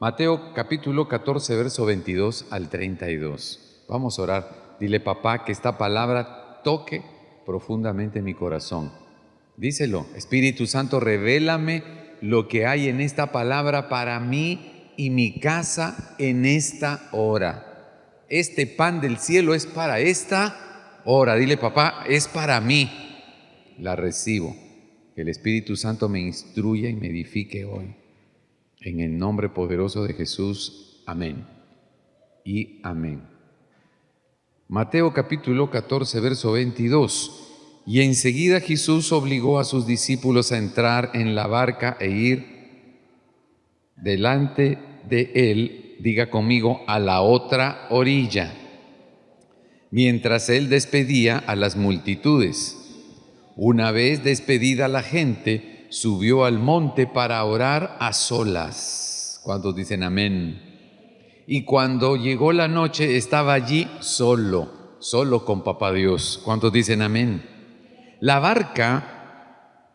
Mateo capítulo 14, verso 22 al 32. Vamos a orar. Dile, papá, que esta palabra toque profundamente mi corazón. Díselo, Espíritu Santo, revélame lo que hay en esta palabra para mí y mi casa en esta hora. Este pan del cielo es para esta hora. Dile, papá, es para mí. La recibo. Que el Espíritu Santo me instruya y me edifique hoy. En el nombre poderoso de Jesús. Amén. Y amén. Mateo capítulo 14, verso 22. Y enseguida Jesús obligó a sus discípulos a entrar en la barca e ir delante de él, diga conmigo, a la otra orilla, mientras él despedía a las multitudes. Una vez despedida la gente, subió al monte para orar a solas. ¿Cuántos dicen amén? Y cuando llegó la noche, estaba allí solo con Papá Dios. ¿Cuántos dicen amén? La barca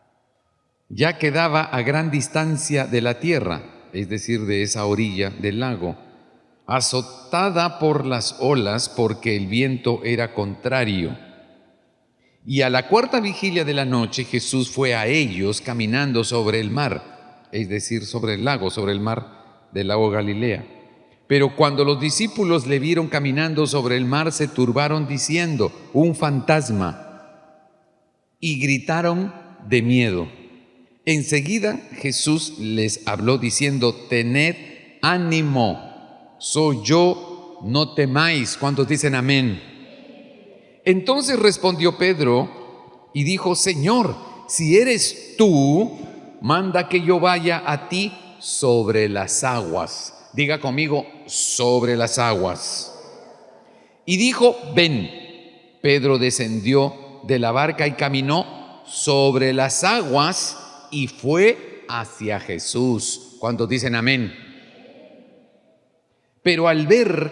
ya quedaba a gran distancia de la tierra, es decir, de esa orilla del lago, azotada por las olas porque el viento era contrario. Y a la cuarta vigilia de la noche Jesús fue a ellos caminando sobre el mar, es decir, sobre el lago, sobre el mar del lago Galilea. Pero cuando los discípulos le vieron caminando sobre el mar, se turbaron diciendo, un fantasma, y gritaron de miedo. Enseguida Jesús les habló diciendo, tened ánimo, soy yo, no temáis. ¿Cuántos dicen amén? Entonces respondió Pedro y dijo, Señor, si eres tú, manda que yo vaya a ti sobre las aguas. Diga conmigo, sobre las aguas. Y dijo, ven. Pedro descendió de la barca y caminó sobre las aguas y fue hacia Jesús. ¿Cuántos dicen amén? Pero al ver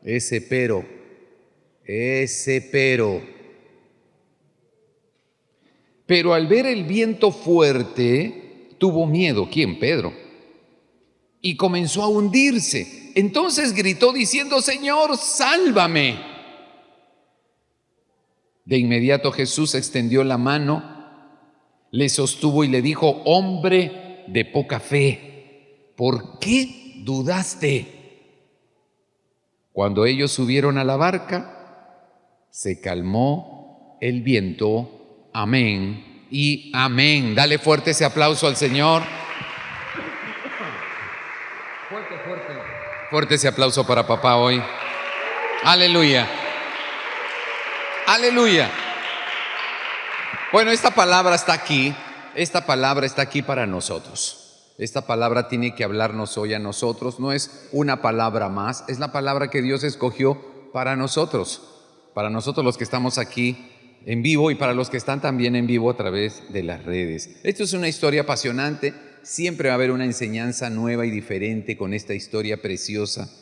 ese pero, al ver el viento fuerte, tuvo miedo. ¿Quién? Pedro. Y comenzó a hundirse. Entonces gritó diciendo, Señor, sálvame. De inmediato Jesús extendió la mano, le sostuvo y le dijo, hombre de poca fe, ¿por qué dudaste? Cuando ellos subieron a la barca, se calmó el viento. Amén y amén. Dale fuerte ese aplauso al Señor. Fuerte ese aplauso para papá hoy. Aleluya. Aleluya. Bueno, esta palabra está aquí. Esta palabra está aquí para nosotros. Esta palabra tiene que hablarnos hoy a nosotros. No es una palabra más, es la palabra que Dios escogió para nosotros los que estamos aquí en vivo y para los que están también en vivo a través de las redes. Esto es una historia apasionante, siempre va a haber una enseñanza nueva y diferente con esta historia preciosa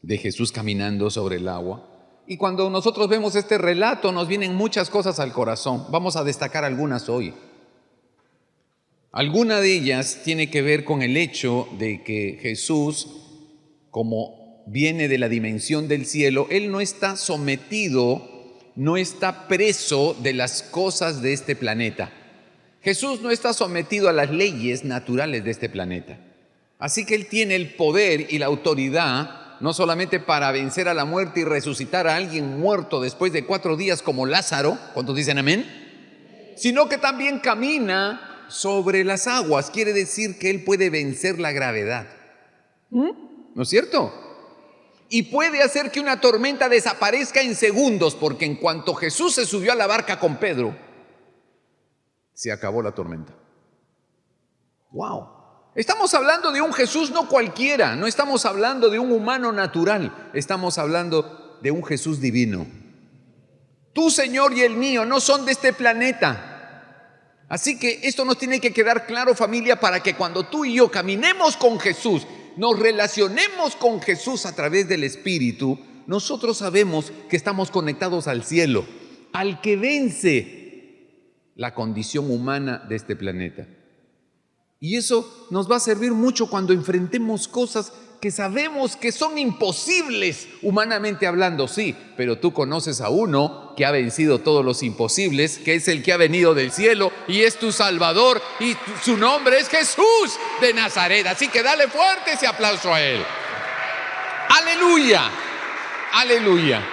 de Jesús caminando sobre el agua. Y cuando nosotros vemos este relato nos vienen muchas cosas al corazón. Vamos a destacar algunas hoy. Alguna de ellas tiene que ver con el hecho de que Jesús, como viene de la dimensión del cielo, Él no está sometido, no está preso de las cosas de este planeta. Jesús no está sometido a las leyes naturales de este planeta. Así que Él tiene el poder y la autoridad, no solamente para vencer a la muerte y resucitar a alguien muerto después de 4 días como Lázaro, ¿cuántos dicen amén? Sino que también camina sobre las aguas. Quiere decir que Él puede vencer la gravedad. ¿No es cierto? Y puede hacer que una tormenta desaparezca en segundos, porque en cuanto Jesús se subió a la barca con Pedro, se acabó la tormenta. ¡Wow! Estamos hablando de un Jesús no cualquiera, no estamos hablando de un humano natural, estamos hablando de un Jesús divino. Tu Señor y el mío no son de este planeta. Así que esto nos tiene que quedar claro, familia, para que cuando tú y yo caminemos con Jesús, nos relacionemos con Jesús a través del Espíritu, nosotros sabemos que estamos conectados al cielo, al que vence la condición humana de este planeta. Y eso nos va a servir mucho cuando enfrentemos cosas que sabemos que son imposibles, humanamente hablando, sí, pero tú conoces a uno que ha vencido todos los imposibles, que es el que ha venido del cielo y es tu Salvador, y su nombre es Jesús de Nazaret. Así que dale fuerte ese aplauso a Él. ¡Aleluya! ¡Aleluya!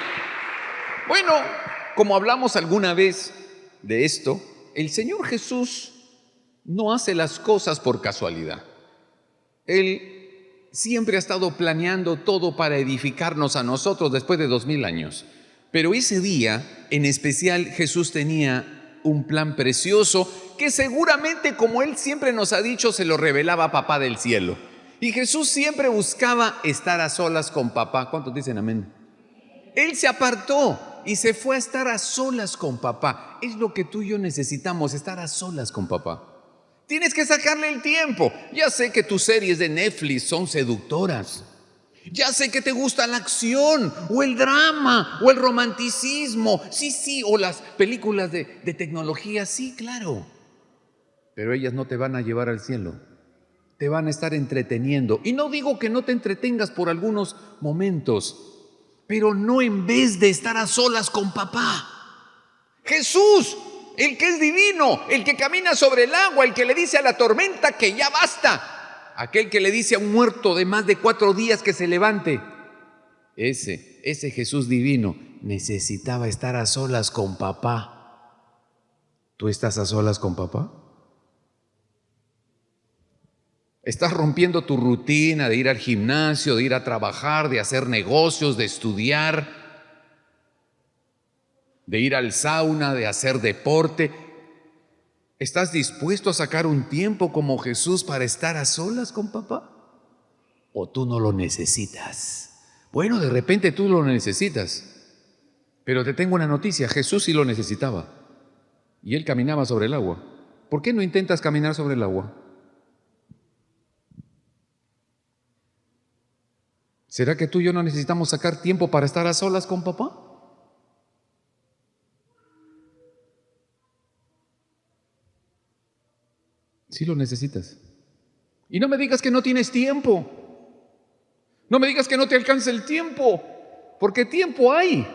Bueno, como hablamos alguna vez de esto, el Señor Jesús no hace las cosas por casualidad. Él siempre ha estado planeando todo para edificarnos a nosotros después de 2000 años. Pero ese día, en especial, Jesús tenía un plan precioso que seguramente, como Él siempre nos ha dicho, se lo revelaba a Papá del cielo. Y Jesús siempre buscaba estar a solas con Papá. ¿Cuántos dicen amén? Él se apartó y se fue a estar a solas con Papá. Es lo que tú y yo necesitamos, estar a solas con Papá. Tienes que sacarle el tiempo. Ya sé que tus series de Netflix son seductoras. Ya sé que te gusta la acción, o el drama, o el romanticismo. Sí, o las películas de tecnología. Sí, claro. Pero ellas no te van a llevar al cielo. Te van a estar entreteniendo. Y no digo que no te entretengas por algunos momentos, pero no en vez de estar a solas con Papá. Jesús, el que es divino, el que camina sobre el agua, el que le dice a la tormenta que ya basta, aquel que le dice a un muerto de más de 4 días que se levante. Ese Jesús divino necesitaba estar a solas con Papá. ¿Tú estás a solas con Papá? ¿Estás rompiendo tu rutina de ir al gimnasio, de ir a trabajar, de hacer negocios, de estudiar, de ir al sauna, de hacer deporte? ¿Estás dispuesto a sacar un tiempo como Jesús para estar a solas con Papá? ¿O tú no lo necesitas? Bueno, de repente tú lo necesitas, pero te tengo una noticia: Jesús sí lo necesitaba y Él caminaba sobre el agua. ¿Por qué no intentas caminar sobre el agua? ¿Será que tú y yo no necesitamos sacar tiempo para estar a solas con Papá? Sí lo necesitas. Y no me digas que no tienes tiempo. No me digas que no te alcanza el tiempo, porque tiempo hay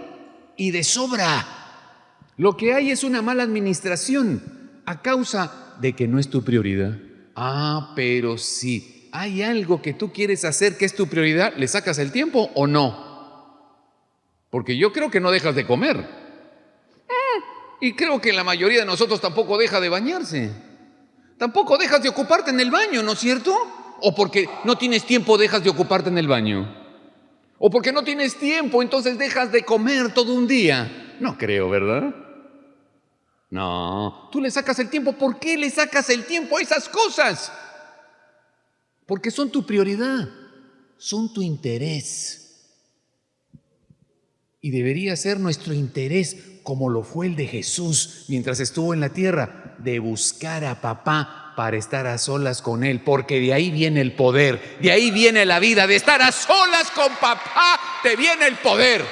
y de sobra. Lo que hay es una mala administración a causa de que no es tu prioridad. Pero si hay algo que tú quieres hacer que es tu prioridad, ¿le sacas el tiempo o no? Porque yo creo que no dejas de comer. Y creo que la mayoría de nosotros tampoco deja de bañarse. Tampoco dejas de ocuparte en el baño, ¿no es cierto? O porque no tienes tiempo dejas de ocuparte en el baño. O porque no tienes tiempo, entonces dejas de comer todo un día. No creo, ¿verdad? No, tú le sacas el tiempo. ¿Por qué le sacas el tiempo a esas cosas? Porque son tu prioridad, son tu interés. Y debería ser nuestro interés, como lo fue el de Jesús mientras estuvo en la tierra, de buscar a Papá para estar a solas con Él, porque de ahí viene el poder, de ahí viene la vida, de estar a solas con Papá, te viene el poder.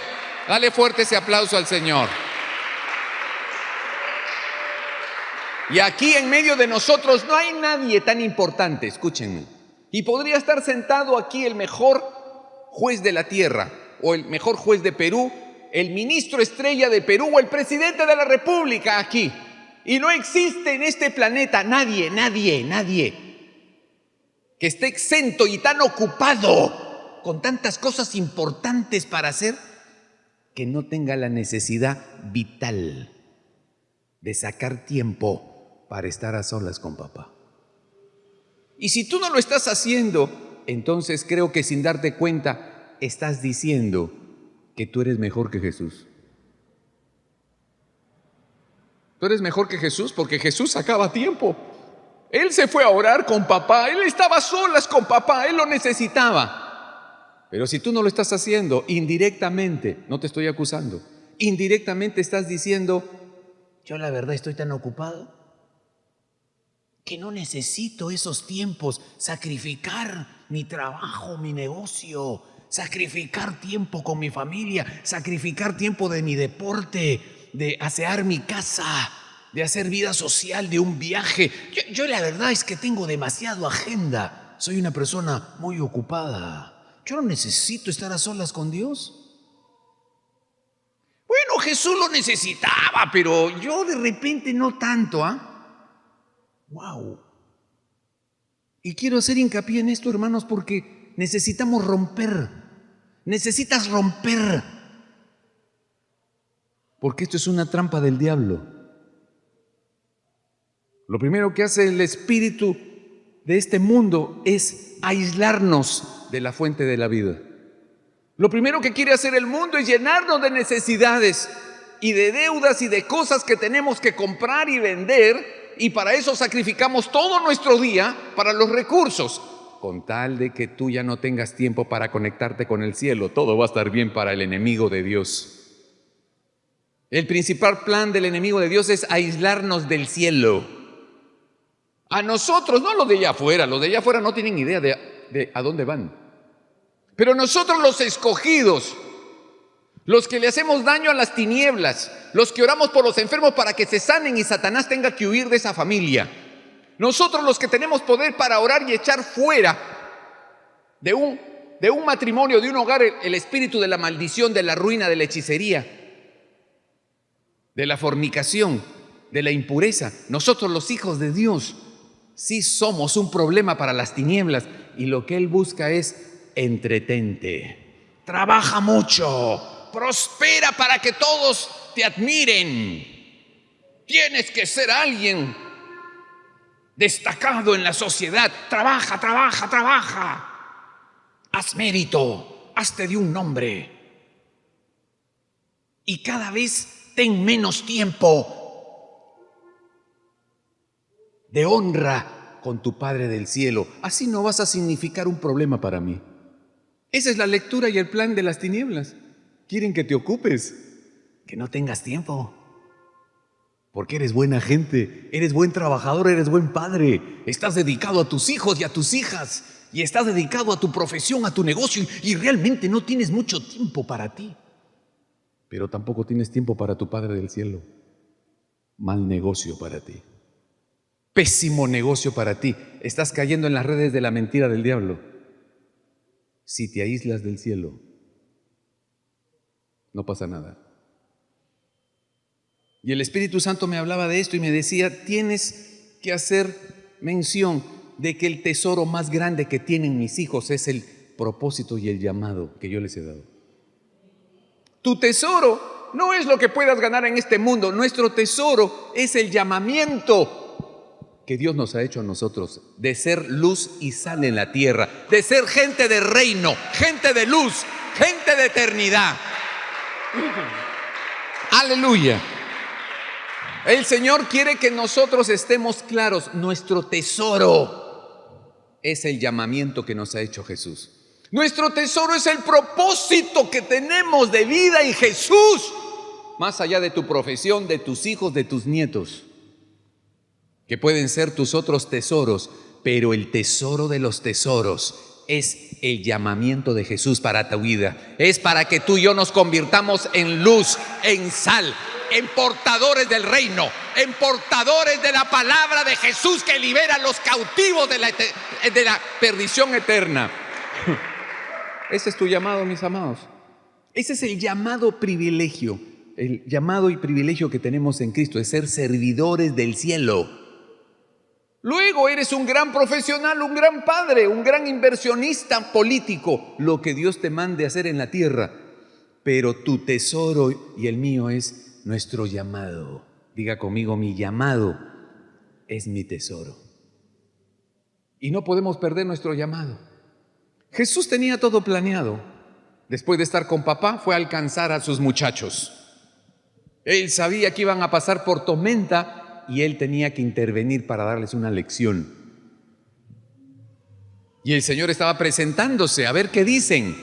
Dale fuerte ese aplauso al Señor. Y aquí en medio de nosotros no hay nadie tan importante, escúchenme. Y podría estar sentado aquí el mejor juez de la tierra, o el mejor juez de Perú, el ministro estrella de Perú, o el presidente de la República aquí. Y no existe en este planeta nadie que esté exento y tan ocupado con tantas cosas importantes para hacer, que no tenga la necesidad vital de sacar tiempo para estar a solas con Papá. Y si tú no lo estás haciendo, entonces creo que sin darte cuenta estás diciendo que tú eres mejor que Jesús. Tú eres mejor que Jesús porque Jesús sacaba tiempo. Él se fue a orar con Papá, Él estaba a solas con Papá, Él lo necesitaba. Pero si tú no lo estás haciendo, indirectamente, no te estoy acusando, indirectamente estás diciendo: yo la verdad estoy tan ocupado que no necesito esos tiempos, sacrificar mi trabajo, mi negocio, sacrificar tiempo con mi familia, sacrificar tiempo de mi deporte, de asear mi casa. de hacer vida social, de un viaje. Yo la verdad es que tengo demasiado agenda. Soy una persona muy ocupada. Yo no necesito estar a solas con Dios. Bueno, Jesús lo necesitaba, pero yo de repente no tanto, ¡Wow! Y quiero hacer hincapié en esto, hermanos, porque necesitamos romper. Necesitas romper. Porque esto es una trampa del diablo. Lo primero que hace el espíritu de este mundo es aislarnos de la fuente de la vida. Lo primero que quiere hacer el mundo es llenarnos de necesidades y de deudas y de cosas que tenemos que comprar y vender, y para eso sacrificamos todo nuestro día para los recursos, con tal de que tú ya no tengas tiempo para conectarte con el cielo. Todo va a estar bien para el enemigo de Dios. El principal plan del enemigo de Dios es aislarnos del cielo. A nosotros, no los de allá afuera no tienen idea de a dónde van. Pero nosotros, los escogidos, los que le hacemos daño a las tinieblas, los que oramos por los enfermos para que se sanen y Satanás tenga que huir de esa familia, nosotros los que tenemos poder para orar y echar fuera de un matrimonio, de un hogar, el espíritu de la maldición, de la ruina, de la hechicería, de la fornicación, de la impureza, nosotros los hijos de Dios sí somos un problema para las tinieblas, y lo que Él busca es: entretente, trabaja mucho, prospera para que todos te admiren. Tienes que ser alguien destacado en la sociedad. Trabaja, trabaja, trabaja. Haz mérito, hazte de un nombre. Y cada vez ten menos tiempo de honra con tu Padre del cielo. Así no vas a significar un problema para mí. Esa es la lectura y el plan de las tinieblas. Quieren que te ocupes, que no tengas tiempo, porque eres buena gente, eres buen trabajador, eres buen padre, estás dedicado a tus hijos y a tus hijas, y estás dedicado a tu profesión, a tu negocio, y realmente no tienes mucho tiempo para ti. Pero tampoco tienes tiempo para tu Padre del cielo. Mal negocio para ti. Pésimo negocio para ti. Estás cayendo en las redes de la mentira del diablo. Si te aíslas del cielo, no pasa nada. Y el Espíritu Santo me hablaba de esto y me decía: tienes que hacer mención de que el tesoro más grande que tienen mis hijos es el propósito y el llamado que yo les he dado. Tu tesoro no es lo que puedas ganar en este mundo. Nuestro tesoro es el llamamiento que Dios nos ha hecho a nosotros, de ser luz y sal en la tierra, de ser gente de reino, gente de luz, gente de eternidad. Aleluya. El Señor quiere que nosotros estemos claros. Nuestro tesoro es el llamamiento que nos ha hecho Jesús. Nuestro tesoro es el propósito que tenemos de vida en Jesús, más allá de tu profesión, de tus hijos, de tus nietos, que pueden ser tus otros tesoros, pero el tesoro de los tesoros es el llamamiento de Jesús para tu vida. Es para que tú y yo nos convirtamos en luz, en sal, en portadores del reino, en portadores de la palabra de Jesús que libera a los cautivos de la perdición eterna. Ese es tu llamado, mis amados. Ese es el llamado privilegio, el llamado y privilegio que tenemos en Cristo, de ser servidores del cielo. Luego eres un gran profesional, un gran padre, un gran inversionista político, lo que Dios te mande hacer en la tierra. Pero tu tesoro y el mío es nuestro llamado. Diga conmigo: mi llamado es mi tesoro. Y no podemos perder nuestro llamado. Jesús tenía todo planeado. Después de estar con papá, fue a alcanzar a sus muchachos. Él sabía que iban a pasar por tormenta y Él tenía que intervenir para darles una lección. Y el Señor estaba presentándose a ver qué dicen.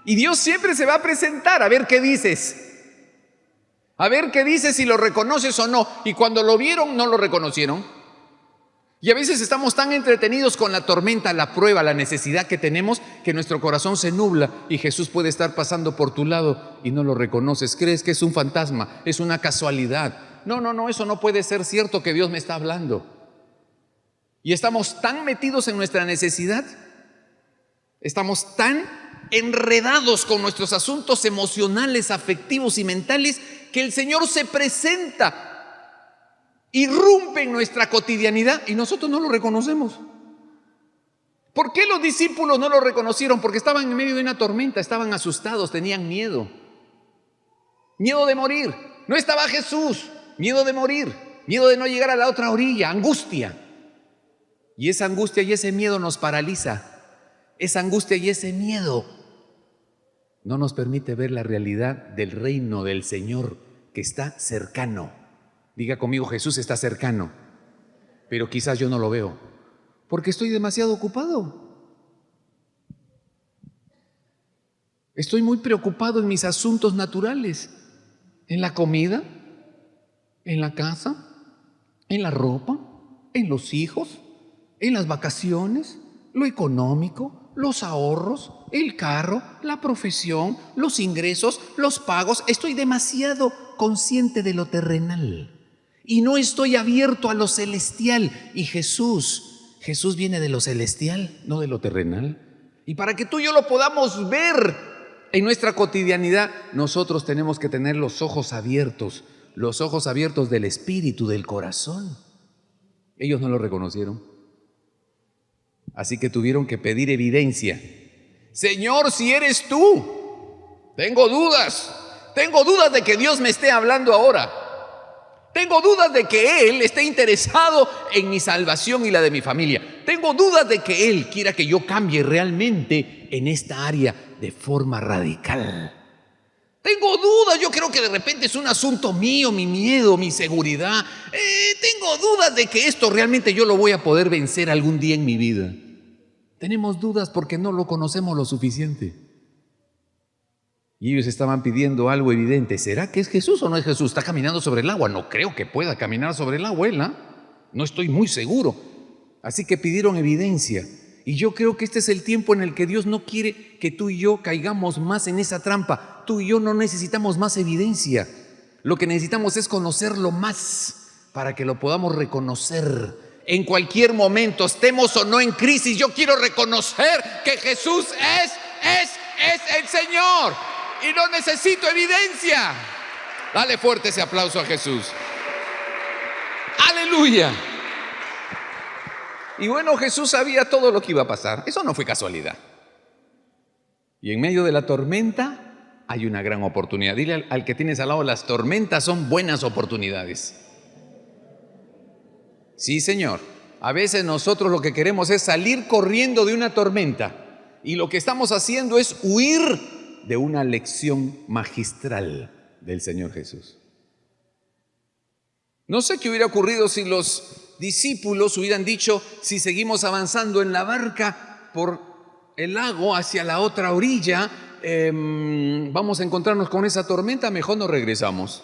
Y Dios siempre se va a presentar a ver qué dices. A ver qué dices, si lo reconoces o no. Y cuando lo vieron, no lo reconocieron. Y a veces estamos tan entretenidos con la tormenta, la prueba, la necesidad que tenemos, que nuestro corazón se nubla y Jesús puede estar pasando por tu lado y no lo reconoces. Crees que es un fantasma, es una casualidad. No, eso no puede ser cierto que Dios me está hablando. Y estamos tan metidos en nuestra necesidad, estamos tan enredados con nuestros asuntos emocionales, afectivos y mentales, que el Señor se presenta, irrumpe en nuestra cotidianidad y nosotros no lo reconocemos. ¿Por qué los discípulos no lo reconocieron? Porque estaban en medio de una tormenta, estaban asustados, tenían miedo. Miedo de morir. No estaba Jesús. Miedo de morir. Miedo de no llegar a la otra orilla. Angustia. Y esa angustia y ese miedo nos paraliza. Esa angustia y ese miedo no nos permite ver la realidad del reino del Señor que está cercano. Diga conmigo, Jesús está cercano. Pero quizás yo no lo veo, porque estoy demasiado ocupado. Estoy muy preocupado en mis asuntos naturales, en la comida, en la casa, en la ropa, en los hijos, en las vacaciones, lo económico, los ahorros, el carro, la profesión, los ingresos, los pagos. Estoy demasiado consciente de lo terrenal y no estoy abierto a lo celestial. Y Jesús viene de lo celestial, no de lo terrenal. Y para que tú y yo lo podamos ver en nuestra cotidianidad, nosotros tenemos que tener los ojos abiertos del espíritu, del corazón. Ellos no lo reconocieron. Así que tuvieron que pedir evidencia. Señor, si eres tú, tengo dudas de que Dios me esté hablando ahora. Tengo dudas de que Él esté interesado en mi salvación y la de mi familia. Tengo dudas de que Él quiera que yo cambie realmente en esta área de forma radical. Tengo dudas, yo creo que de repente es un asunto mío, mi miedo, mi seguridad. Tengo dudas de que esto realmente yo lo voy a poder vencer algún día en mi vida. Tenemos dudas porque no lo conocemos lo suficiente. Y ellos estaban pidiendo algo evidente. ¿Será que es Jesús o no es Jesús? ¿Está caminando sobre el agua? No creo que pueda caminar sobre el agua, no estoy muy seguro. Así que pidieron evidencia. Y yo creo que este es el tiempo en el que Dios no quiere que tú y yo caigamos más en esa trampa. Tú y yo no necesitamos más evidencia. Lo que necesitamos es conocerlo más para que lo podamos reconocer. En cualquier momento, estemos o no en crisis, yo quiero reconocer que Jesús es el Señor y no necesito evidencia. Dale fuerte ese aplauso a Jesús. ¡Aleluya! Y bueno, Jesús sabía todo lo que iba a pasar. Eso no fue casualidad. Y en medio de la tormenta hay una gran oportunidad. Dile al que tienes al lado, las tormentas son buenas oportunidades. Sí, Señor. A veces nosotros lo que queremos es salir corriendo de una tormenta y lo que estamos haciendo es huir de una lección magistral del Señor Jesús. No sé qué hubiera ocurrido si los discípulos hubieran dicho: si seguimos avanzando en la barca por el lago hacia la otra orilla, vamos a encontrarnos con esa tormenta, mejor nos regresamos.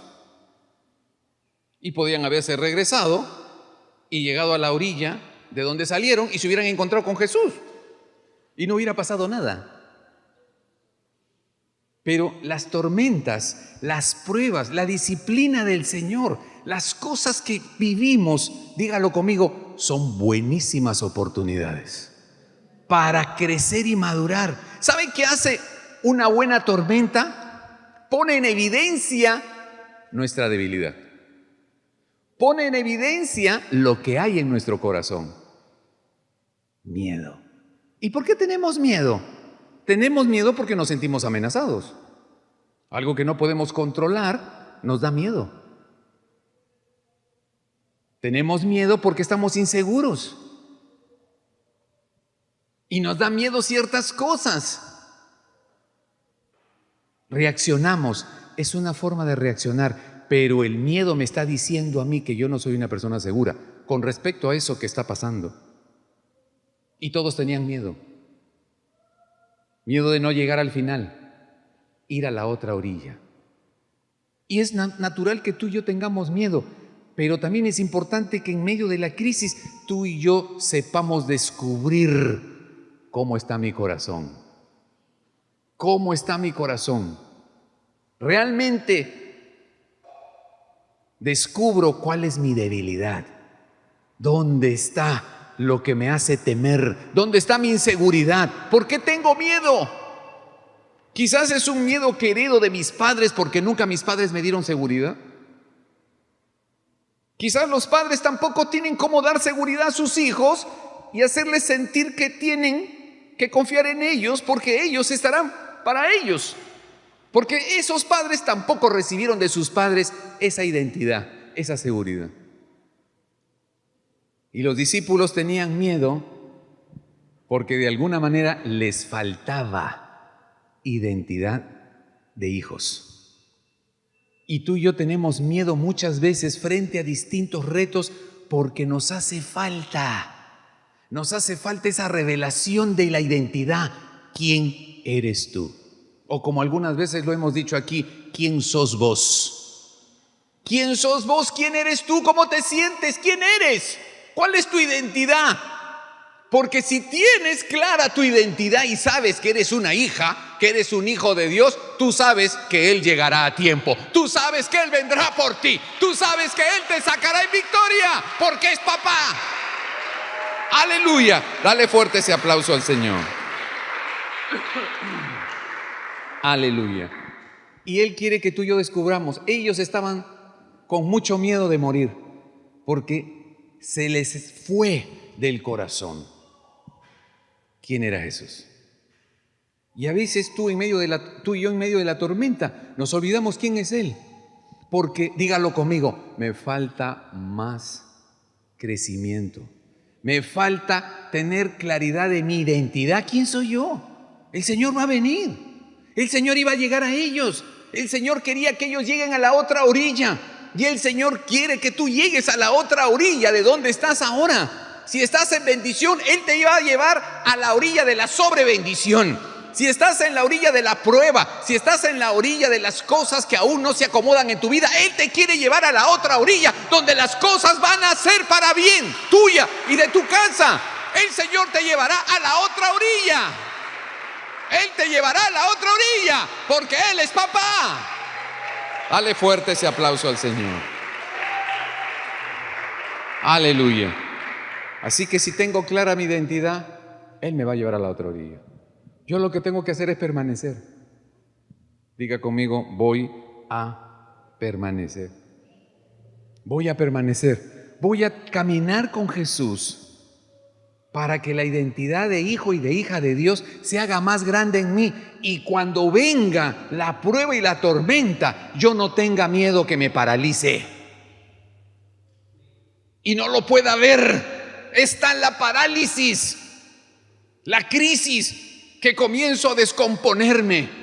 Y podían haberse regresado y llegado a la orilla de donde salieron y se hubieran encontrado con Jesús y no hubiera pasado nada. Pero las tormentas, las pruebas, la disciplina del Señor, las cosas que vivimos, dígalo conmigo, son buenísimas oportunidades para crecer y madurar. ¿Saben qué hace una buena tormenta? Pone en evidencia nuestra debilidad. Pone en evidencia lo que hay en nuestro corazón. Miedo. ¿Y por qué tenemos miedo? Tenemos miedo porque nos sentimos amenazados. Algo que no podemos controlar nos da miedo. Tenemos miedo porque estamos inseguros. Y nos da miedo ciertas cosas. Reaccionamos. Es una forma de reaccionar. Pero el miedo me está diciendo a mí que yo no soy una persona segura con respecto a eso que está pasando. Y todos tenían miedo. Miedo de no llegar al final, ir a la otra orilla. Y es natural que tú y yo tengamos miedo, pero también es importante que en medio de la crisis tú y yo sepamos descubrir cómo está mi corazón. ¿Cómo está mi corazón? Realmente descubro cuál es mi debilidad, dónde está lo que me hace temer, dónde está mi inseguridad, ¿por qué tengo miedo? Quizás es un miedo que heredo de mis padres porque nunca mis padres me dieron seguridad. Quizás los padres tampoco tienen cómo dar seguridad a sus hijos y hacerles sentir que tienen que confiar en ellos porque ellos estarán para ellos. Porque esos padres tampoco recibieron de sus padres esa identidad, esa seguridad. Y los discípulos tenían miedo porque de alguna manera les faltaba identidad de hijos. Y tú y yo tenemos miedo muchas veces frente a distintos retos porque nos hace falta esa revelación de la identidad. ¿Quién eres tú? O como algunas veces lo hemos dicho aquí, ¿quién sos vos? ¿Quién sos vos? ¿Quién eres tú? ¿Cómo te sientes? ¿Quién eres? ¿Cuál es tu identidad? Porque si tienes clara tu identidad y sabes que eres una hija, que eres un hijo de Dios, tú sabes que Él llegará a tiempo. Tú sabes que Él vendrá por ti. Tú sabes que Él te sacará en victoria porque es papá. Aleluya. Dale fuerte ese aplauso al Señor. Aleluya. Y Él quiere que tú y yo descubramos. Ellos estaban con mucho miedo de morir porque se les fue del corazón quién era Jesús. Y a veces tú y yo en medio de la tormenta nos olvidamos quién es Él. Porque, dígalo conmigo, me falta más crecimiento. Me falta tener claridad de mi identidad. ¿Quién soy yo? El Señor va a venir. El Señor iba a llegar a ellos. El Señor quería que ellos lleguen a la otra orilla. Y el Señor quiere que tú llegues a la otra orilla de donde estás ahora. Si estás en bendición, Él te iba a llevar a la orilla de la sobrebendición. Si estás en la orilla de la prueba, si estás en la orilla de las cosas que aún no se acomodan en tu vida, Él te quiere llevar a la otra orilla donde las cosas van a ser para bien tuya y de tu casa. El Señor te llevará a la otra orilla. Él te llevará a la otra orilla porque Él es papá. Dale fuerte ese aplauso al Señor. Aleluya. Así que si tengo clara mi identidad, Él me va a llevar a la otra orilla. Yo lo que tengo que hacer es permanecer. Diga conmigo, voy a permanecer. Voy a permanecer. Voy a caminar con Jesús para que la identidad de hijo y de hija de Dios se haga más grande en mí. Y cuando venga la prueba y la tormenta, yo no tenga miedo que me paralice. Y no lo pueda ver. Está en la parálisis, la crisis, que comienzo a descomponerme.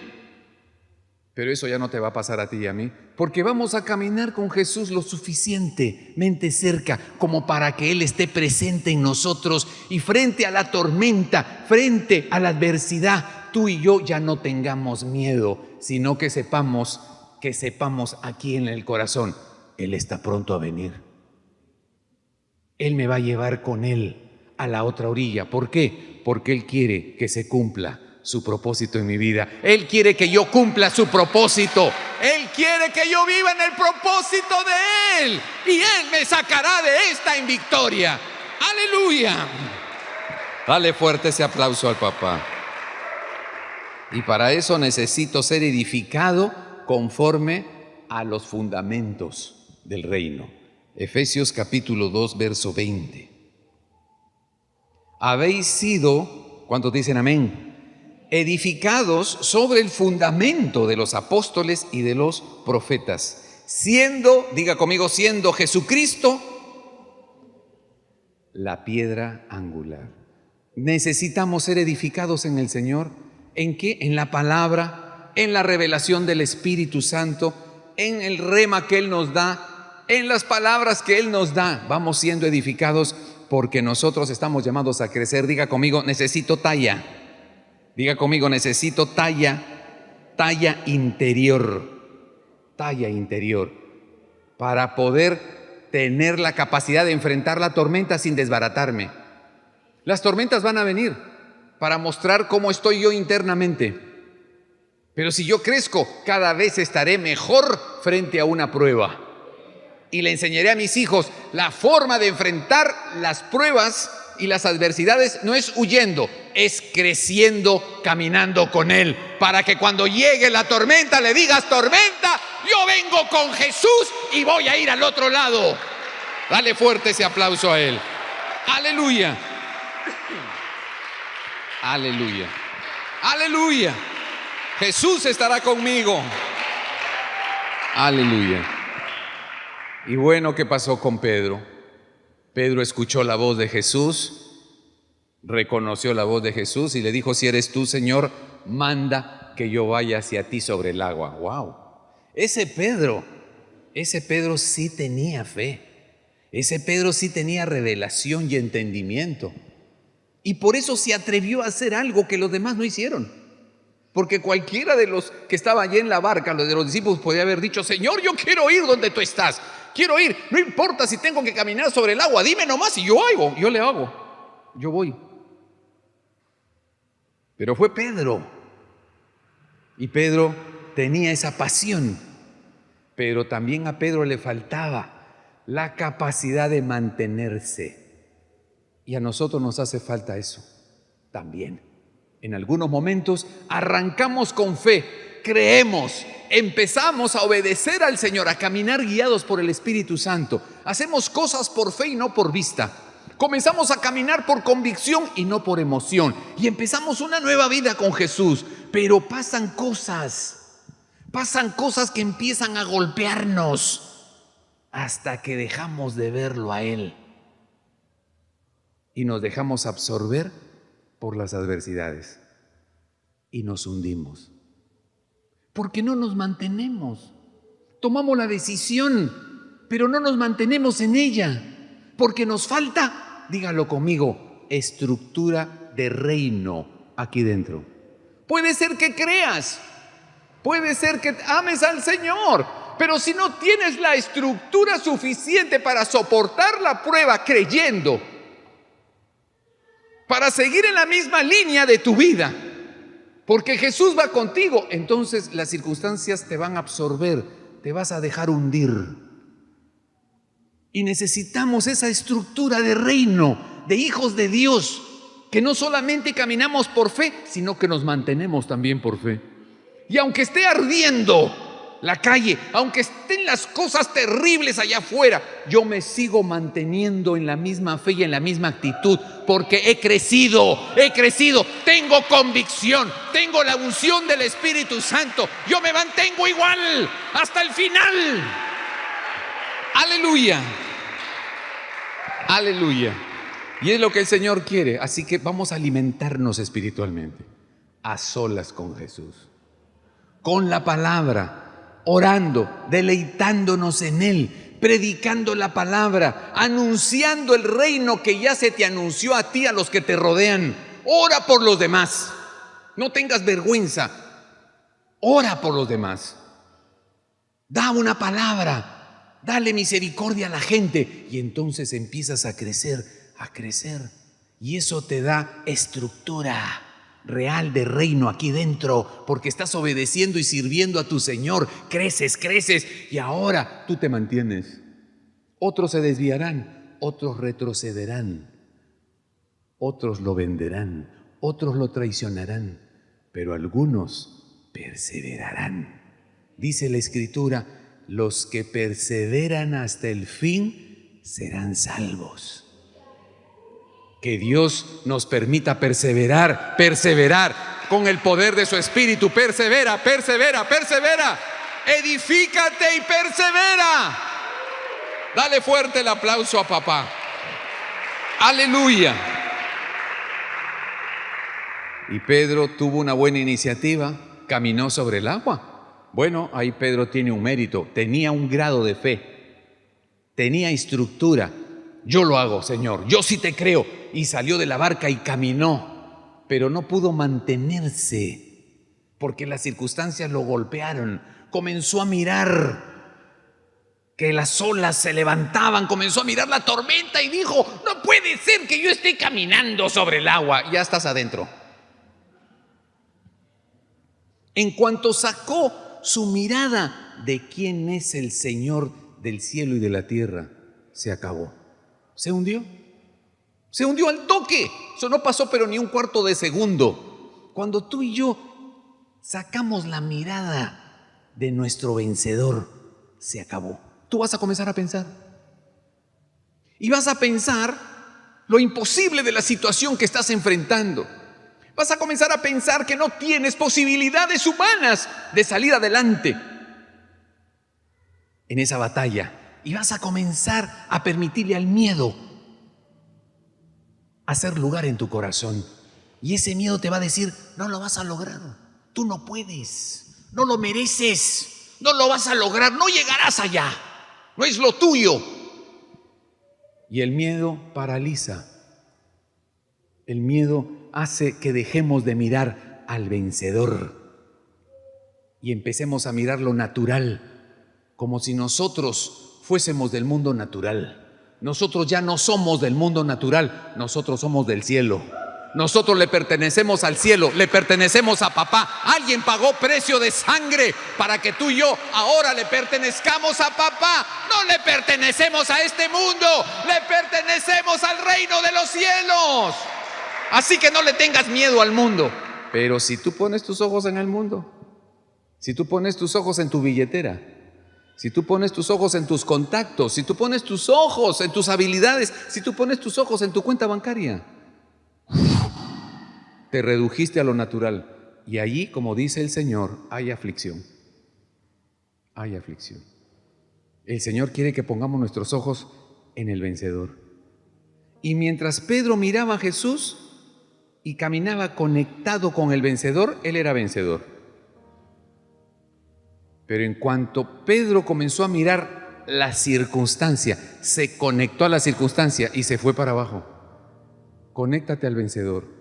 Pero eso ya no te va a pasar a ti y a mí, porque vamos a caminar con Jesús lo suficientemente cerca como para que Él esté presente en nosotros y frente a la tormenta, frente a la adversidad, tú y yo ya no tengamos miedo, sino que sepamos aquí en el corazón, Él está pronto a venir. Él me va a llevar con Él a la otra orilla. ¿Por qué? Porque Él quiere que se cumpla su propósito en mi vida. Él quiere que yo cumpla su propósito. Él quiere que yo viva en el propósito de Él. Y Él me sacará de esta en victoria. ¡Aleluya! Dale fuerte ese aplauso al papá. Y para eso necesito ser edificado conforme a los fundamentos del reino. Efesios capítulo 2, verso 20. Habéis sido, ¿cuántos dicen amén? Edificados sobre el fundamento de los apóstoles y de los profetas, siendo, diga conmigo, siendo Jesucristo la piedra angular. Necesitamos ser edificados en el Señor. ¿En qué? En la palabra, en la revelación del Espíritu Santo, en el rema que Él nos da, en las palabras que Él nos da. Vamos siendo edificados porque nosotros estamos llamados a crecer. Diga conmigo, necesito talla. Diga conmigo, necesito talla interior. Talla interior. Para poder tener la capacidad de enfrentar la tormenta sin desbaratarme. Las tormentas van a venir para mostrar cómo estoy yo internamente. Pero si yo crezco, cada vez estaré mejor frente a una prueba. y le enseñaré a mis hijos la forma de enfrentar las pruebas y las adversidades. No es huyendo, es creciendo, caminando con Él, para que cuando llegue la tormenta le digas: tormenta, yo vengo con Jesús y voy a ir al otro lado. Dale fuerte ese aplauso a Él. Aleluya. Aleluya. Aleluya. Jesús estará conmigo. Aleluya. Y bueno, ¿qué pasó con Pedro? Pedro escuchó la voz de Jesús, reconoció la voz de Jesús y le dijo: si eres tú, Señor, manda que yo vaya hacia ti sobre el agua. ¡Wow! Ese Pedro sí tenía fe. Ese Pedro sí tenía revelación y entendimiento. Y por eso se atrevió a hacer algo que los demás no hicieron. Porque cualquiera de los que estaba allí en la barca, los de los discípulos, podía haber dicho: Señor, yo quiero ir donde tú estás. Quiero ir, no importa si tengo que caminar sobre el agua, dime nomás y yo le hago, yo voy. Pero fue Pedro. Y Pedro tenía esa pasión. Pero también a Pedro le faltaba la capacidad de mantenerse. Y a nosotros nos hace falta eso también. En algunos momentos arrancamos con fe, creemos, empezamos a obedecer al Señor, a caminar guiados por el Espíritu Santo. Hacemos cosas por fe y no por vista. Comenzamos a caminar por convicción y no por emoción. Y empezamos una nueva vida con Jesús. Pero pasan cosas que empiezan a golpearnos hasta que dejamos de verlo a Él. Y nos dejamos absorber por las adversidades. Y nos hundimos. Porque no nos mantenemos. Tomamos la decisión, pero no nos mantenemos en ella. Porque nos falta, dígalo conmigo, estructura de reino aquí dentro. Puede ser que creas, puede ser que ames al Señor, pero si no tienes la estructura suficiente para soportar la prueba creyendo, para seguir en la misma línea de tu vida, porque Jesús va contigo, entonces las circunstancias te van a absorber, te vas a dejar hundir. Y necesitamos esa estructura de reino, de hijos de Dios, que no solamente caminamos por fe, sino que nos mantenemos también por fe. Y aunque esté ardiendo la calle, aunque estén las cosas terribles allá afuera, yo me sigo manteniendo en la misma fe y en la misma actitud, porque he crecido, tengo convicción, tengo la unción del Espíritu Santo, yo me mantengo igual hasta el final. Aleluya, aleluya. Y es lo que el Señor quiere, así que vamos a alimentarnos espiritualmente, a solas con Jesús, con la palabra, orando, deleitándonos en Él, predicando la palabra, anunciando el reino que ya se te anunció a ti, a los que te rodean. Ora por los demás, no tengas vergüenza, ora por los demás. Da una palabra, dale misericordia a la gente y entonces empiezas a crecer, y eso te da estructura real de reino aquí dentro, porque estás obedeciendo y sirviendo a tu Señor, creces y ahora tú te mantienes. Otros se desviarán, otros retrocederán, otros lo venderán, otros lo traicionarán, pero algunos perseverarán. Dice la Escritura: los que perseveran hasta el fin serán salvos. Que Dios nos permita perseverar con el poder de su Espíritu. Persevera. Edifícate y persevera. Dale fuerte el aplauso a papá. Aleluya. Y Pedro tuvo una buena iniciativa, caminó sobre el agua. Bueno, ahí Pedro tiene un mérito, tenía un grado de fe, tenía estructura. Yo lo hago, Señor, yo sí te creo. Y salió de la barca y caminó, pero no pudo mantenerse porque las circunstancias lo golpearon. Comenzó a mirar que las olas se levantaban, comenzó a mirar la tormenta y dijo: no puede ser que yo esté caminando sobre el agua. Ya estás adentro. En cuanto sacó su mirada de quién es el Señor del cielo y de la tierra se acabó. Se hundió. Se hundió al toque. Eso no pasó pero ni un cuarto de segundo. Cuando tú y yo sacamos la mirada de nuestro vencedor, se acabó. Tú vas a comenzar a pensar. Y vas a pensar lo imposible de la situación que estás enfrentando. Vas a comenzar a pensar que no tienes posibilidades humanas de salir adelante en esa batalla. Y vas a comenzar a permitirle al miedo hacer lugar en tu corazón. Y ese miedo te va a decir, no lo vas a lograr, tú no puedes, no lo mereces, no lo vas a lograr, no llegarás allá, no es lo tuyo. Y el miedo paraliza. El miedo hace que dejemos de mirar al vencedor y empecemos a mirar lo natural, como si nosotros fuésemos del mundo natural. Nosotros ya no somos del mundo natural, nosotros somos del cielo. Nosotros le pertenecemos al cielo, le pertenecemos a papá. Alguien pagó precio de sangre para que tú y yo ahora le pertenezcamos a papá. No le pertenecemos a este mundo, le pertenecemos al reino de los cielos. Así que no le tengas miedo al mundo. Pero si tú pones tus ojos en el mundo, si tú pones tus ojos en tu billetera, si tú pones tus ojos en tus contactos, si tú pones tus ojos en tus habilidades, si tú pones tus ojos en tu cuenta bancaria, te redujiste a lo natural. Y allí, como dice el Señor, hay aflicción. Hay aflicción. El Señor quiere que pongamos nuestros ojos en el vencedor. Y mientras Pedro miraba a Jesús y caminaba conectado con el vencedor, él era vencedor. Pero en cuanto Pedro comenzó a mirar la circunstancia, se conectó a la circunstancia y se fue para abajo. Conéctate al vencedor.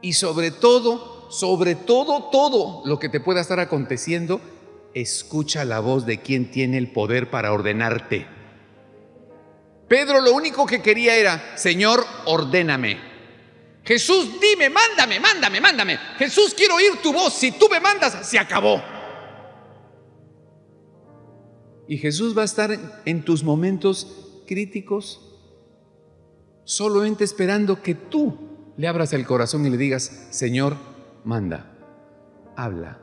Y sobre todo, todo lo que te pueda estar aconteciendo, escucha la voz de quien tiene el poder para ordenarte. Pedro lo único que quería era, Señor, ordéname. Jesús, dime, mándame. Jesús, quiero oír tu voz. Si tú me mandas, se acabó. Y Jesús va a estar en tus momentos críticos, solamente esperando que tú le abras el corazón y le digas, Señor, manda, habla,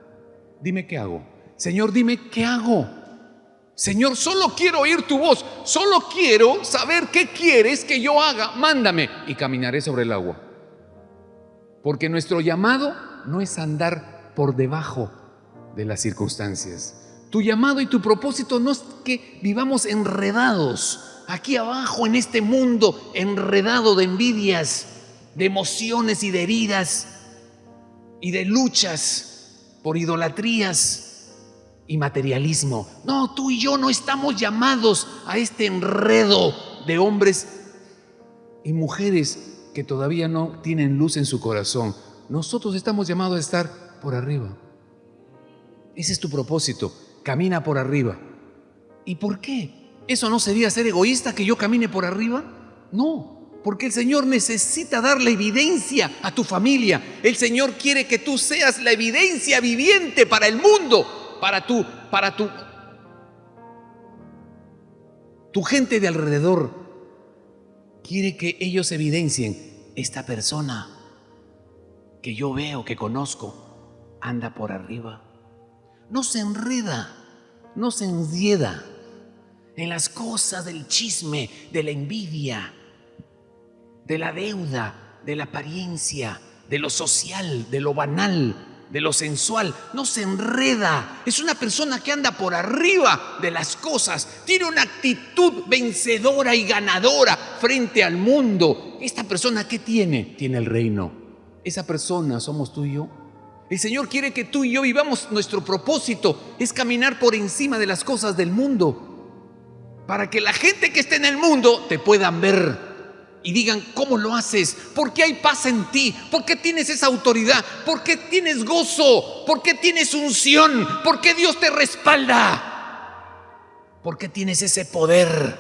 dime qué hago. Señor, dime qué hago. Señor, solo quiero oír tu voz, solo quiero saber qué quieres que yo haga, mándame y caminaré sobre el agua. Porque nuestro llamado no es andar por debajo de las circunstancias. Tu llamado y tu propósito no es que vivamos enredados aquí abajo en este mundo, enredado de envidias, de emociones y de heridas y de luchas por idolatrías y materialismo. No, tú y yo no estamos llamados a este enredo de hombres y mujeres que todavía no tienen luz en su corazón. Nosotros estamos llamados a estar por arriba. Ese es tu propósito, camina por arriba. ¿Y por qué? ¿Eso no sería ser egoísta que yo camine por arriba? No. Porque el Señor necesita darle evidencia a tu familia. El Señor quiere que tú seas la evidencia viviente para el mundo, para tu gente de alrededor. Quiere que ellos evidencien, esta persona que yo veo, que conozco, anda por arriba. No se enreda, no se enrieda en las cosas del chisme, de la envidia, de la deuda, de la apariencia, de lo social, de lo banal, de lo sensual. No se enreda. Es una persona que anda por arriba de las cosas. Tiene una actitud vencedora y ganadora frente al mundo. ¿Esta persona qué tiene? Tiene el reino. Esa persona somos tú y yo. El Señor quiere que tú y yo vivamos nuestro propósito. Es caminar por encima de las cosas del mundo. Para que la gente que esté en el mundo te puedan ver y digan, ¿cómo lo haces? ¿Por qué hay paz en ti? ¿Por qué tienes esa autoridad? ¿Por qué tienes gozo? ¿Por qué tienes unción? ¿Por qué Dios te respalda? ¿Por qué tienes ese poder?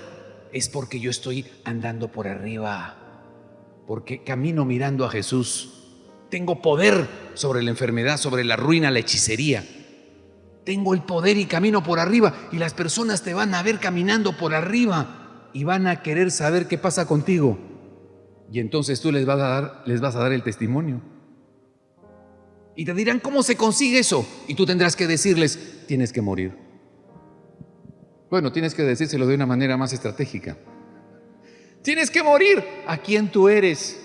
Es porque yo estoy andando por arriba, porque camino mirando a Jesús. Tengo poder sobre la enfermedad, sobre la ruina, la hechicería. tengo el poder y camino por arriba, y las personas te van a ver caminando por arriba y van a querer saber qué pasa contigo. Y entonces tú les vas a dar el testimonio. Y te dirán, ¿cómo se consigue eso? Y tú tendrás que decirles, tienes que morir. Bueno, tienes que decírselo de una manera más estratégica. Tienes que morir a quien tú eres.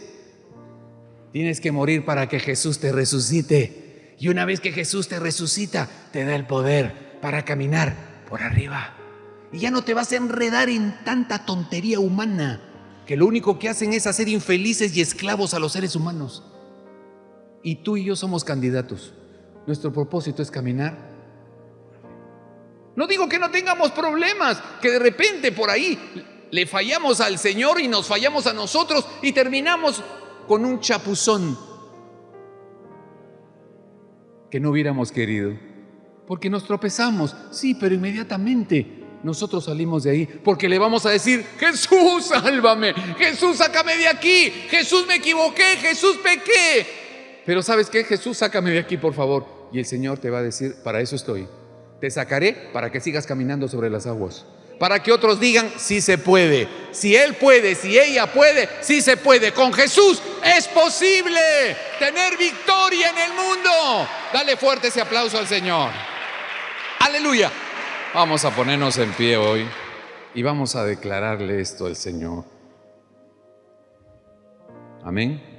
Tienes que morir para que Jesús te resucite. Y una vez que Jesús te resucita, te da el poder para caminar por arriba. Y ya no te vas a enredar en tanta tontería humana, que lo único que hacen es hacer infelices y esclavos a los seres humanos. Y tú y yo somos candidatos. Nuestro propósito es caminar. No digo que no tengamos problemas, que de repente por ahí le fallamos al Señor y nos fallamos a nosotros y terminamos con un chapuzón que no hubiéramos querido, porque nos tropezamos, sí, pero inmediatamente nosotros salimos de ahí, porque le vamos a decir, Jesús, sálvame, Jesús, sácame de aquí, Jesús, me equivoqué, Jesús, pequé. Pero ¿sabes qué? Jesús, sácame de aquí, por favor. Y el Señor te va a decir, para eso estoy. Te sacaré para que sigas caminando sobre las aguas, para que otros digan, sí se puede. Si él puede, si ella puede, sí se puede. Con Jesús es posible tener victoria en el mundo. Dale fuerte ese aplauso al Señor. Aleluya. Vamos a ponernos en pie hoy y vamos a declararle esto al Señor. Amén.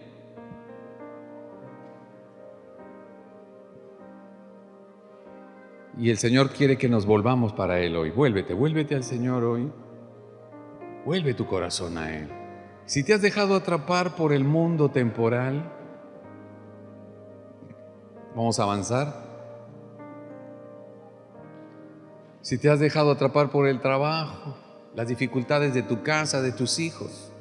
Y el Señor quiere que nos volvamos para Él hoy. Vuélvete al Señor hoy. Vuelve tu corazón a Él. Si te has dejado atrapar por el mundo temporal, vamos a avanzar. Si te has dejado atrapar por el trabajo, las dificultades de tu casa, de tus hijos,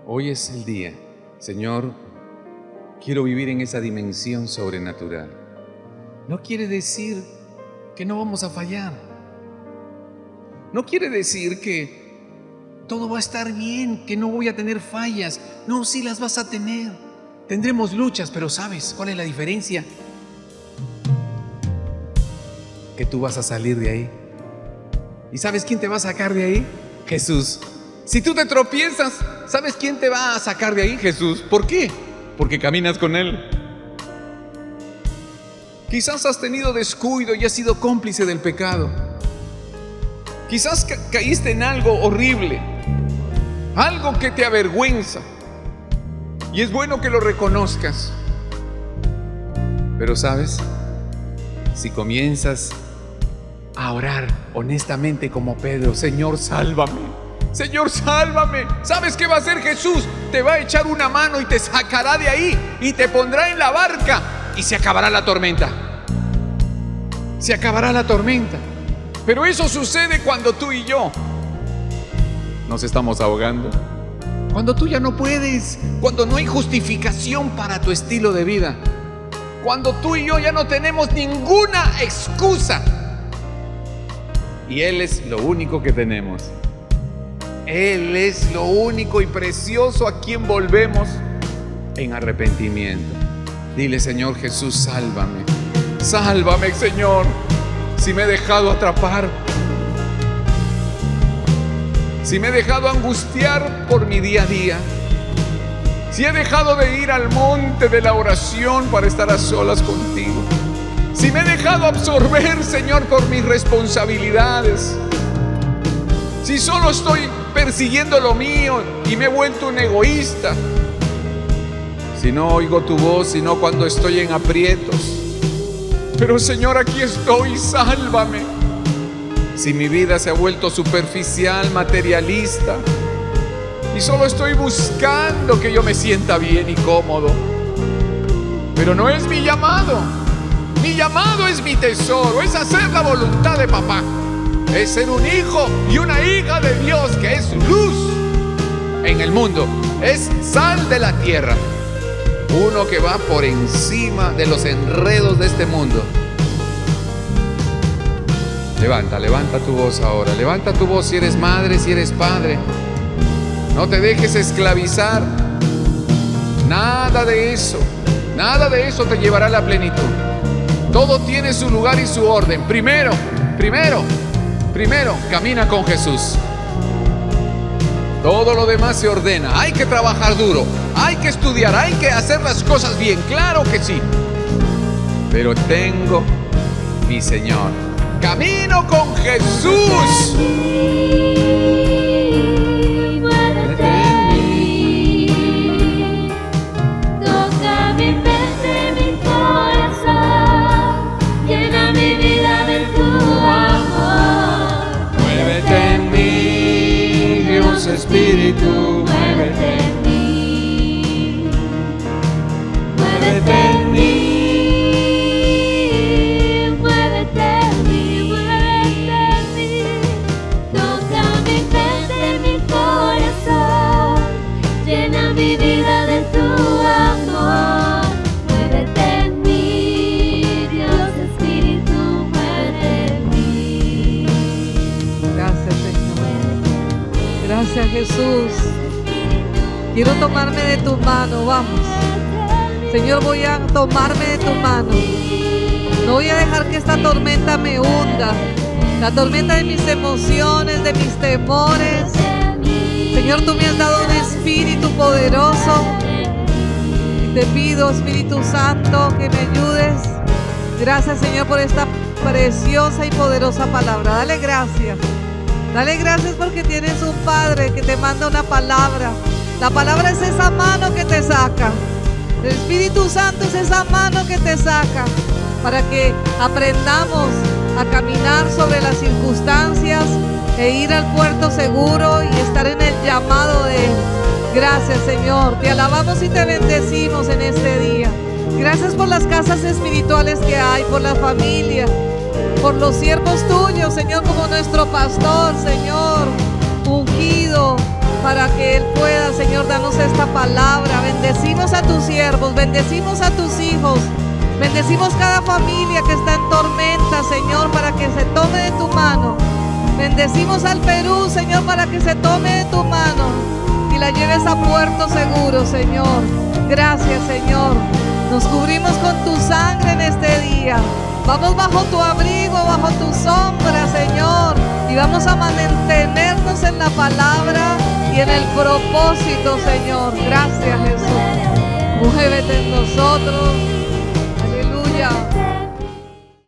hoy es el día. Señor, quiero vivir en esa dimensión sobrenatural. No quiere decir que no vamos a fallar. No quiere decir que todo va a estar bien, que no voy a tener fallas. No, sí las vas a tener. Tendremos luchas, pero ¿sabes cuál es la diferencia? Que tú vas a salir de ahí. ¿Y sabes quién te va a sacar de ahí? Jesús. Si tú te tropiezas, ¿sabes quién te va a sacar de ahí? Jesús. ¿Por qué? Porque caminas con Él. Quizás has tenido descuido y has sido cómplice del pecado. Quizás caíste en algo horrible, algo que te avergüenza. Y es bueno que lo reconozcas. Pero ¿sabes? Si comienzas a orar honestamente como Pedro, Señor, sálvame. Señor, sálvame. ¿Sabes qué va a hacer Jesús? Te va a echar una mano y te sacará de ahí y te pondrá en la barca y se acabará la tormenta. Se acabará la tormenta. Pero eso sucede cuando tú y yo nos estamos ahogando. Cuando tú ya no puedes, cuando no hay justificación para tu estilo de vida, cuando tú y yo ya no tenemos ninguna excusa y Él es lo único que tenemos. Él es lo único y precioso a quien volvemos en arrepentimiento. Dile, Señor Jesús, sálvame. Sálvame, Señor, si me he dejado atrapar, si me he dejado angustiar por mi día a día, si he dejado de ir al monte de la oración para estar a solas contigo, si me he dejado absorber, Señor, por mis responsabilidades, si solo estoy persiguiendo lo mío y me he vuelto un egoísta, si no oigo tu voz, sino cuando estoy en aprietos. Pero Señor, aquí estoy, sálvame. Si mi vida se ha vuelto superficial, materialista, y solo estoy buscando que yo me sienta bien y cómodo, pero no es mi llamado. Mi llamado es mi tesoro, es hacer la voluntad de papá. Es ser un hijo y una hija de Dios que es luz en el mundo, es sal de la tierra, uno que va por encima de los enredos de este mundo. Levanta tu voz ahora, levanta tu voz si eres madre, si eres padre. No te dejes esclavizar, nada de eso. Nada de eso te llevará a la plenitud. Todo tiene su lugar y su orden. Primero, camina con Jesús. Todo lo demás se ordena. Hay que trabajar duro, hay que estudiar, hay que hacer las cosas bien, claro que sí. Pero tengo mi Señor. Camino con Jesús. Toca mi mente, mi corazón, llena mi vida de tu amor. Muévete en mí, Dios Espíritu, Muévete en mí, muévete en mí, muévete en mí, muévete en mí. Toca mi mente, mi corazón, llena mi vida de tu amor. Muévete en mí, Dios Espíritu, muévete en mí. Gracias, Señor. Gracias, Jesús. Quiero tomarme de tu mano, vamos. Señor, voy a tomarme de tu mano. No voy a dejar que esta tormenta me hunda. La tormenta de mis emociones, de mis temores. Señor, tú me has dado un espíritu poderoso. Y te pido, Espíritu Santo, que me ayudes. Gracias, Señor, por esta preciosa y poderosa palabra. Dale gracias. Dale gracias porque tienes un Padre que te manda una palabra. La palabra es esa mano que te saca. El Espíritu Santo es esa mano que te saca para que aprendamos a caminar sobre las circunstancias e ir al puerto seguro y estar en el llamado de Él. Gracias, Señor. Te alabamos y te bendecimos en este día. Gracias por las casas espirituales que hay, por la familia, por los siervos tuyos, Señor, como nuestro pastor, Señor, ungido, para que Él pueda, Señor, darnos esta palabra. Bendecimos a tus siervos, bendecimos a tus hijos, bendecimos cada familia que está en tormenta, Señor, para que se tome de tu mano. Bendecimos al Perú, Señor, para que se tome de tu mano y la lleves a puerto seguro, Señor. Gracias, Señor. Nos cubrimos con tu sangre en este día. Vamos bajo tu abrigo, bajo tu sombra, Señor, y vamos a mantenernos en la palabra y en el propósito, Señor. Gracias, Jesús. Muévete en nosotros. Aleluya.